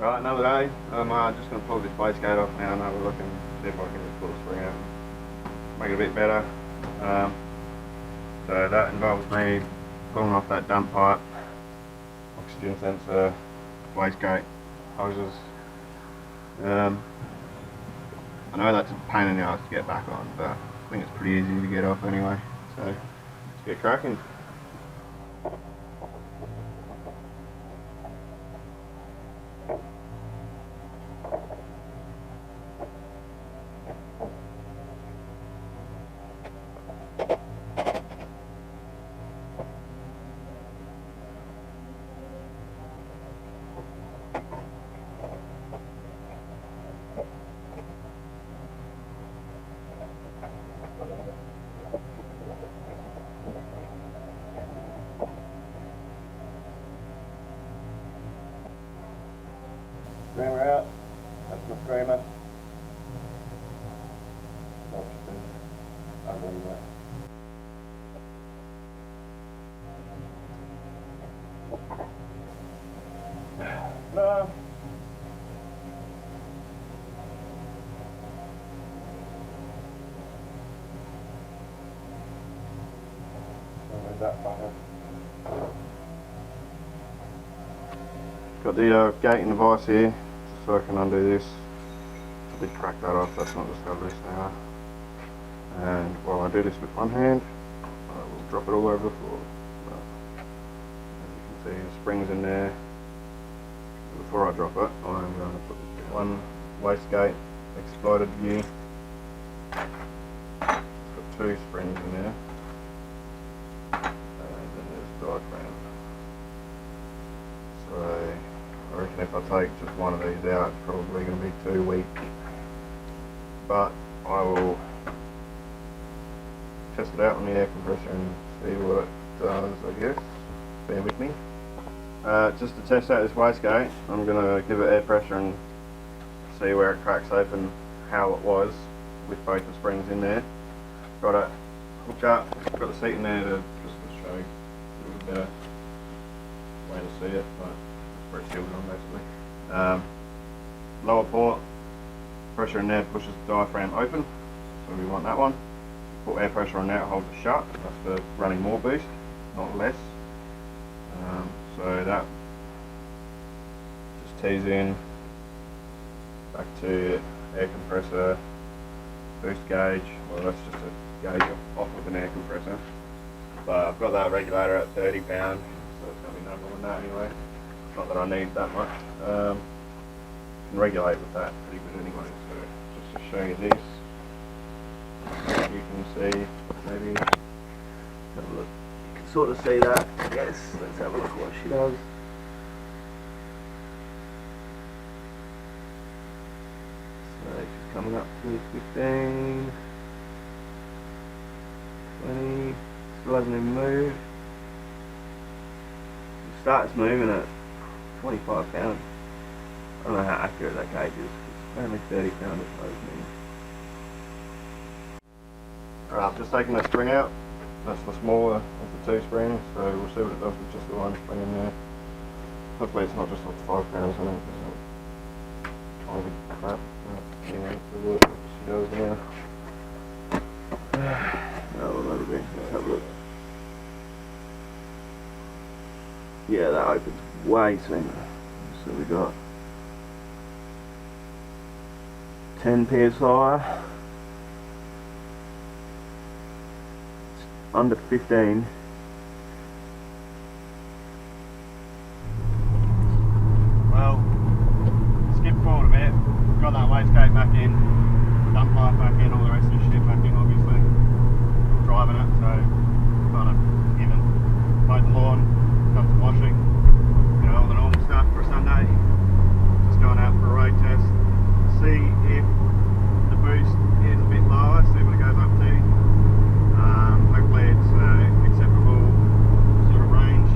Right, another day. I'm just going to pull this wastegate off now and have a look and see if I can just pull the spring out and make it a bit better. So that involves me pulling off that dump pipe, oxygen sensor, wastegate, hoses. I know that's a pain in the ass to get back on, but I think it's pretty easy to get off anyway. So let's get cracking. Screamer out, that's my screamer. No. Where's that button? Got the gating device here, just so I can undo this. I did crack that off, that's not established now. And while I do this with one hand, I will drop it all over the floor. But as you can see, the spring's in there. Before I drop it, I'm going to put one wastegate exploded view. It's got two springs in there. And then there's diaphragm. So I reckon if I take just one of these out, it's probably going to be too weak. But I will test it out on the air compressor and see what it does, I guess. Bear with me. Just to test out this wastegate, I'm going to give it air pressure and see where it cracks open, how it was with both the springs in there. Got it hooked up, got the seat in there to just to show you a little better way to see it, but that's where it's sealed on basically. Lower port, pressure in there pushes the diaphragm open, so we want that one. Put air pressure on there, it holds it shut, that's for running more boost, not less. So that just tees in back to air compressor, boost gauge. Well, that's just a gauge off with an air compressor. But I've got that regulator at 30 pound, so it's going to be no more than that anyway. Not that I need that much. Can regulate with that pretty good anyway. So just to show you this, you can see maybe have a look. Sort of see that. Yes, let's have a look at what she does. So she's coming up to 15, 20, still hasn't even moved. It starts moving at 25 pounds. I don't know how accurate that gauge is. It's only 30 pounds at most. Alright, I'm just taking the spring out. That's the smaller of the two springs, so we'll see what it does with just the one spring in there. Hopefully it's not just like 5 pounds, I think it's kind of crap. Anyway, let's look what she does now. Oh, that'll be. Let's have a look. Yeah, that opens way sooner. So we got 10 psi. Under 15. Well, skip forward a bit. Got that wastegate back in, dump pipe back in, all the rest of the shit back in obviously. Driving it, so kind of even. Mowed the lawn, done some washing, you know, all the normal stuff for a Sunday. Just going out for a road test. See if the boost is a bit lower, see what it goes up to. Hopefully it's acceptable sort of range.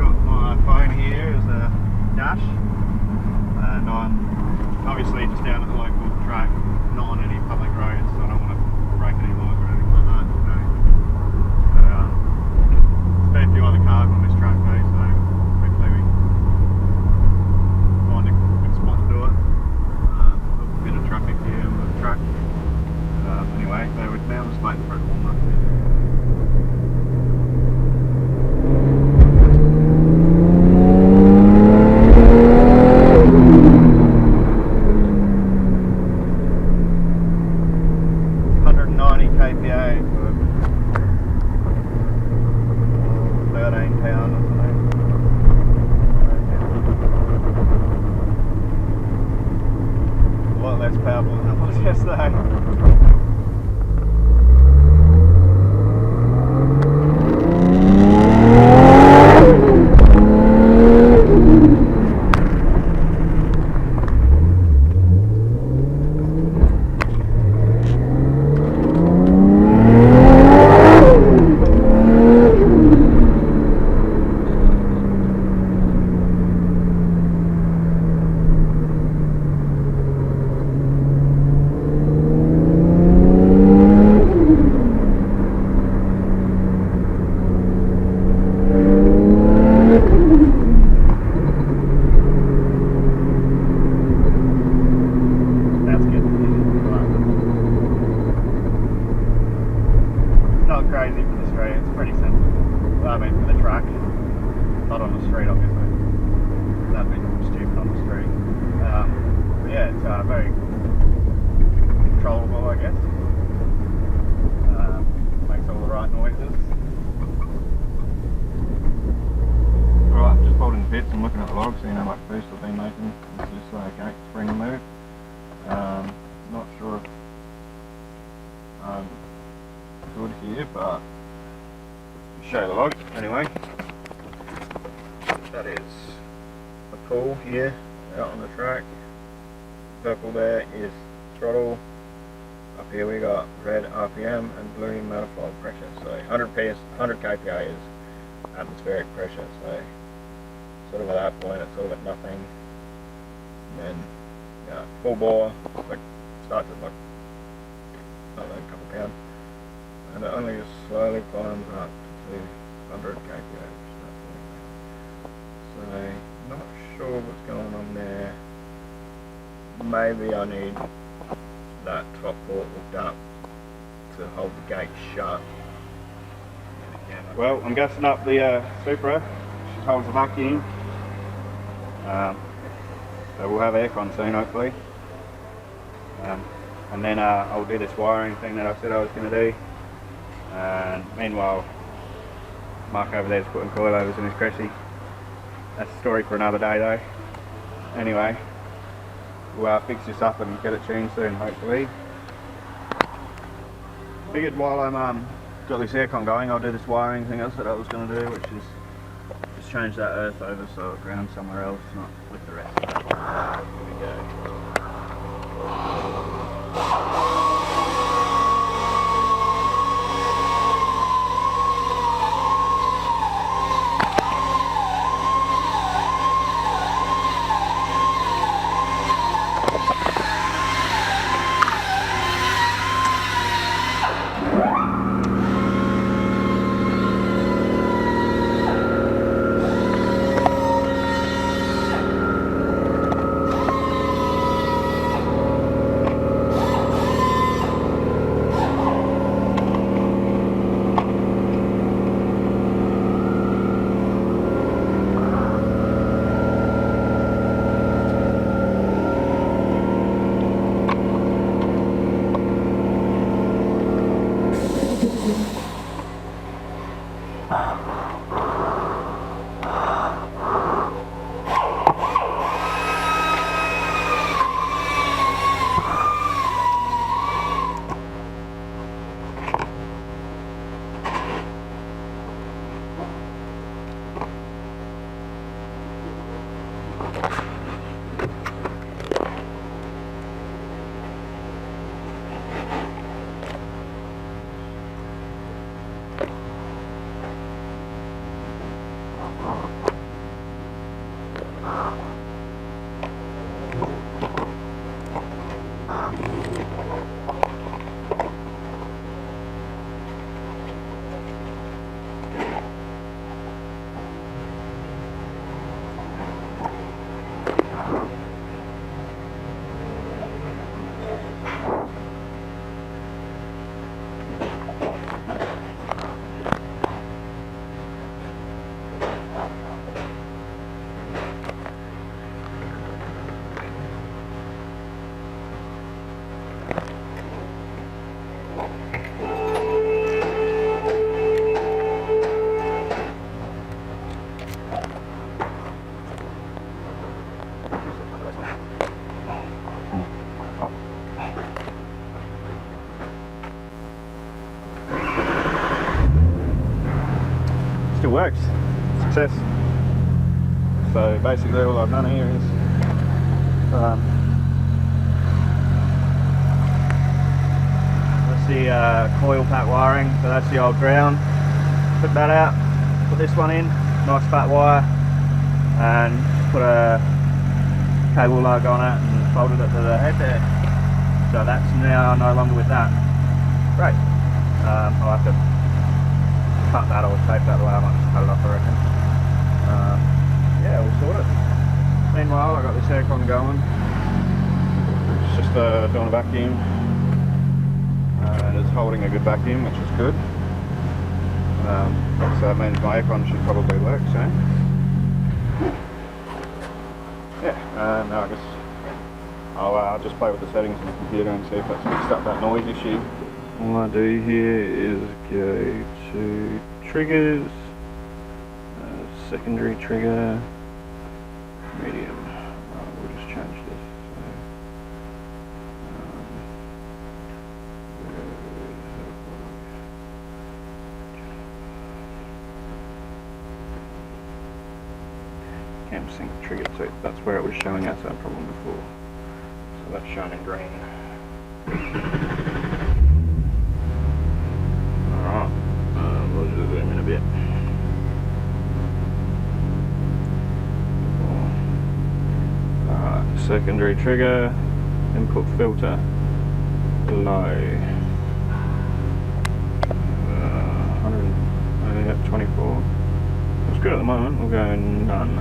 Got my phone here as a dash, and I'm obviously just down at the local track, not on any public roads, so precious though. Crazy for the straight, it's pretty simple. Well, I mean for the track, not on the straight obviously. That'd be stupid on the straight. But yeah, it's very controllable, I guess. Makes all the right noises. Right, just holding the bits and looking at the logs, seeing how much boost I've been making. This is gate spring move. Not sure if good here, but I'll show you the logs anyway. That is a pull here out on the track. Purple there is throttle. Up here we got red RPM and blue manifold pressure. So 100 kPa is atmospheric pressure. So sort of at that point it's all at nothing. And then yeah, full bore, like starts at like I don't know, a couple pounds. And it only just slowly climbs up to 100 kPa. So, not sure what's going on there. Maybe I need that top port hooked up to hold the gate shut. Well, I'm gassing up the Supra, which holds the vacuum. So we'll have aircon soon, hopefully. And then I'll do this wiring thing that I said I was going to do. And meanwhile, Mark over there is putting coilovers in his Cressy. That's a story for another day though. Anyway, we'll fix this up and get it tuned soon, hopefully. Figured while I'm got this aircon going, I'll do this wiring thing I said I was going to do, which is just change that earth over so it grounds somewhere else, not with the rest. Here we go. works. Success. So basically all I've done here is that's the coil pack wiring, so that's the old ground. Took that out, put this one in, nice fat wire, and put a cable lug on it and folded it to the head there. So that's now no longer with that. Great. I'll have to cut that or tape that away. I might just cut it off, I reckon. Yeah, we'll sort it. Meanwhile, I've got this aircon going. It's just doing a vacuum. And it's holding a good vacuum, which is good. So that means my aircon should probably work soon. Yeah, now I guess I'll just play with the settings on the computer and see if that's fixed up that noise issue. All I do here is go to triggers, secondary trigger, medium. We'll just change this. Cam sync trigger, so that's where it was showing us that problem before. So that's shown in green. Alright, we'll just zoom in a bit. Secondary trigger, input filter, low. 24. It's good at the moment, we'll go none.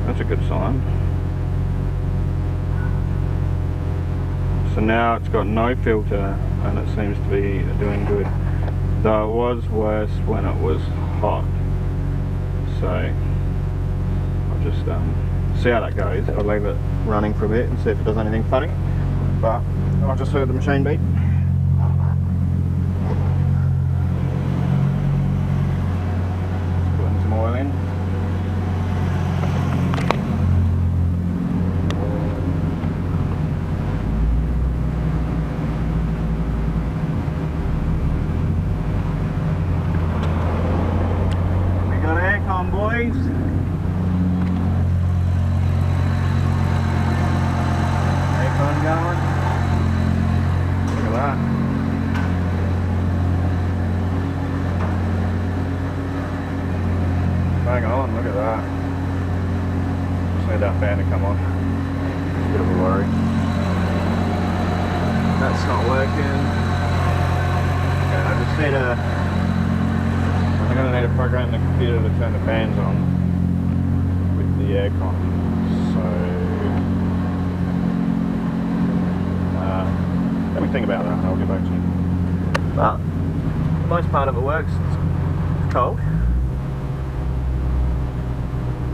That's a good sign. So now it's got no filter and it seems to be doing good. Though it was worse when it was hot. So I'll just see how that goes. I'll leave it running for a bit and see if it does anything funny. But I just heard the machine beep. Putting some oil in. Boys, aircon going. Look at that. Bang on, look at that. Just need that fan to come on. It's a bit of a worry. That's not working. Okay, I just need I'm going to need to program the computer to turn the fans on with the aircon. So let me think about that and I'll get back to you. But the most part of it works. It's cold. I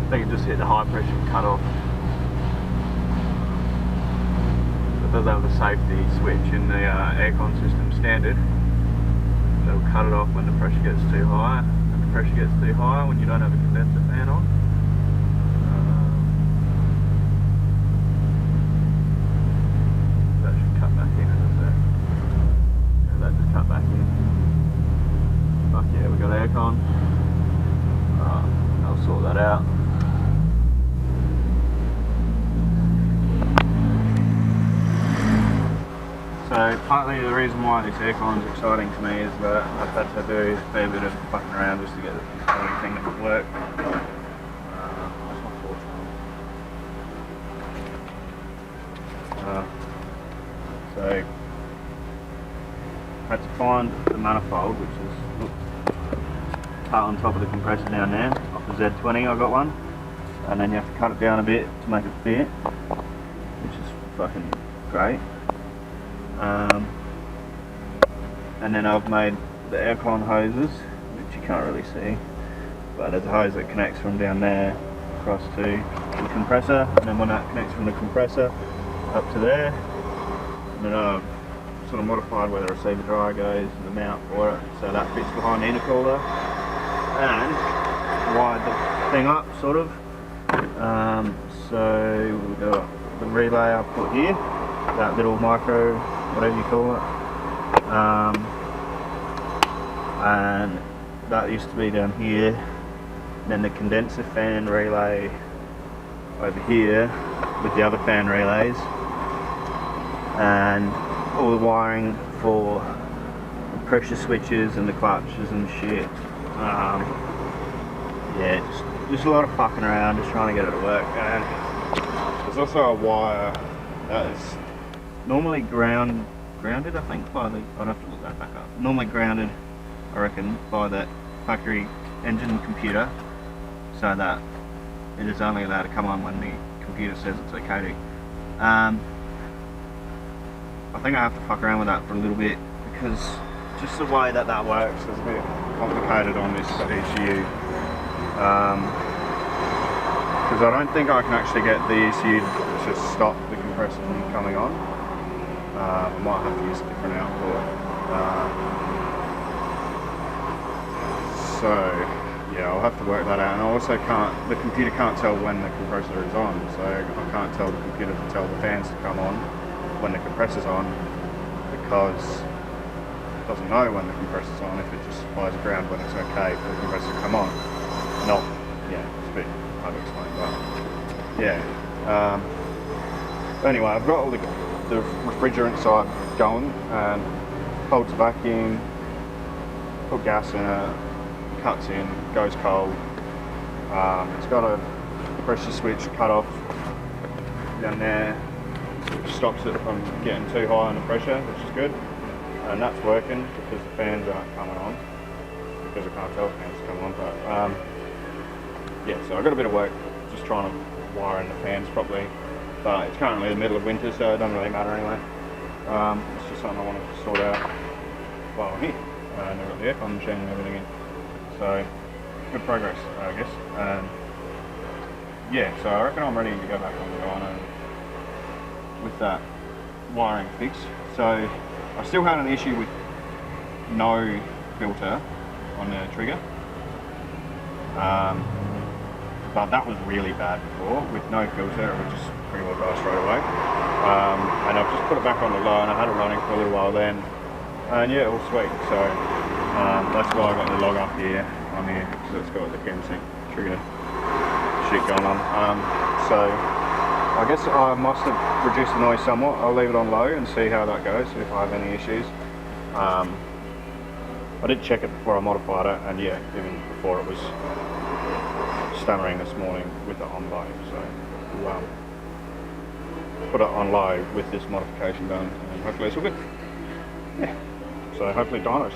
think it just hit the high pressure cut off. It does have a safety switch in the aircon system standard. It'll cut it off when the pressure gets too high. When the pressure gets too high, when you don't have a condenser fan on. That should cut back in a sec. Yeah, that just cut back in. Fuck yeah, we got aircon. I'll sort that out. So partly the reason why this aircon is exciting to me is that I've had to do a fair bit of fucking around just to get this thing that would work. That's my fourth one. So I had to find the manifold, which is part on top of the compressor down there, off the Z20 I got one, and then you have to cut it down a bit to make it fit, which is fucking great. And then I've made the aircon hoses, which you can't really see, but there's a hose that connects from down there across to the compressor, and then when that connects from the compressor up to there, and then I've sort of modified where the receiver dryer goes and the mount for it, so that fits behind the intercooler, and wired the thing up sort of. So we've got the relay I put here, that little micro, whatever you call it. and that used to be down here. Then the condenser fan relay over here with the other fan relays, and all the wiring for the pressure switches and the clutches and shit. Yeah, just a lot of fucking around, just trying to get it to work. And there's also a wire that is normally grounded, I think, by the, I'd have to look that back up. Normally grounded, I reckon, by the factory engine computer, so that it is only allowed to come on when the computer says it's okay to. I think I have to fuck around with that for a little bit, because just the way that works is a bit complicated on this ECU. Because I don't think I can actually get the ECU to stop the compressor from coming on. I might have to use a different output. So yeah, I'll have to work that out. And I also can't, the computer can't tell when the compressor is on, so I can't tell the computer to tell the fans to come on when the compressor's on, because it doesn't know when the compressor's on if it just supplies a ground when it's okay for the compressor to come on. Not, yeah, it's a bit hard to explain, but yeah. Anyway, I've got all the refrigerant side going, and holds the vacuum, put gas in it, cuts in, goes cold. It's got a pressure switch cut off down there, which stops it from getting too high on the pressure, which is good. And that's working because the fans aren't coming on, because I can't tell if the fans are coming on. But yeah, so I've got a bit of work just trying to wire in the fans properly. But it's currently the middle of winter, so it doesn't really matter anyway. It's just something I want to sort out while I'm here. And I've got the aircon machine and everything in. So, good progress, I guess. Yeah, so I reckon I'm ready to go back on the dyno with that wiring fix. So, I still had an issue with no filter on the trigger. But that was really bad before. With no filter, it would just pretty well die straight away. And I've just put it back on the low, and I had it running for a little while then. And yeah, all sweet. So that's why I got the log up here on here, because it's got the cam-sync trigger shit going on. So I guess I must have reduced the noise somewhat. I'll leave it on low and see how that goes, if I have any issues. I did check it before I modified it, and yeah, even before it was stammering this morning with it on low. So we'll put it on low with this modification done, and hopefully it's all good. Yeah, so hopefully dyno's